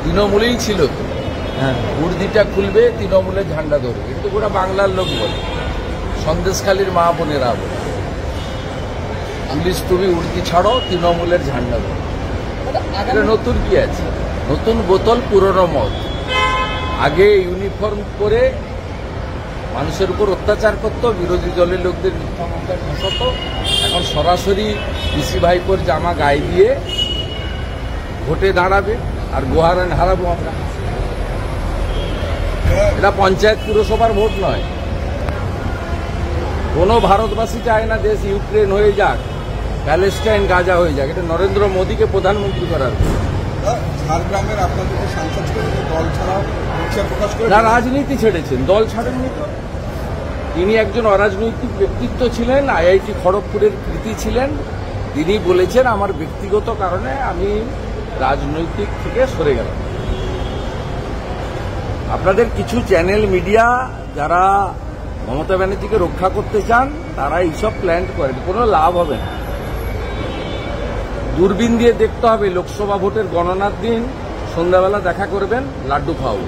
তৃণমূলেই ছিল তো। হ্যাঁ, উর্দিটা খুলবে, তৃণমূলের ঝান্ডা ধরবে। কিন্তু গোটা বাংলার লোক বলে, সন্দেশখালীর মা বোনেরা বলে, পুলিশ তুমি উর্দি ছাড়ো, তৃণমূলের ঝান্ডা ধরো। এটা নতুন কি আছে? নতুন বোতল, পুরনো মদ। আগে ইউনিফর্ম করে মানুষের উপর অত্যাচার করত, বিরোধী দলের লোকদের মিথ্যা মামলায় ফাঁসাত। এখন সরাসরি পিসি ভাইপোর জামা গায়ে দিয়ে ভোটে দাঁড়াবে, আর গোহারান হারাবো আমরা। এটা পঞ্চায়েত পুরসভার ভোট নয়। কোনো ভারতবাসী চায় না দেশ ইউক্রেন হয়ে যাক, প্যালেস্টাইন গাজা হয়ে যাক। এটা নরেন্দ্র মোদীকে প্রধানমন্ত্রী করার। ঝাড়গ্রামের আপনাদের সাংসদ দল ছাড়াও প্রকাশ করে না, রাজনীতি ছেড়েছেন, দল ছাড়েননি তো। তিনি একজন অরাজনৈতিক ব্যক্তিত্ব ছিলেন, আইআইটি খড়গপুরের কৃতি ছিলেন। তিনি বলেছেন আমার ব্যক্তিগত কারণে আমি রাজনৈতিক থেকে সরে গেলাম। আপনাদের কিছু চ্যানেল মিডিয়া যারা মমতা ব্যানার্জিকে রক্ষা করতে চান, তারা এইসব প্ল্যান করেন, কোনো লাভ হবে না। দূরবীন দিয়ে দেখতে হবে। লোকসভা ভোটের গণনার দিন সন্ধ্যাবেলা দেখা করবেন, লাড্ডু খাওয়াবো।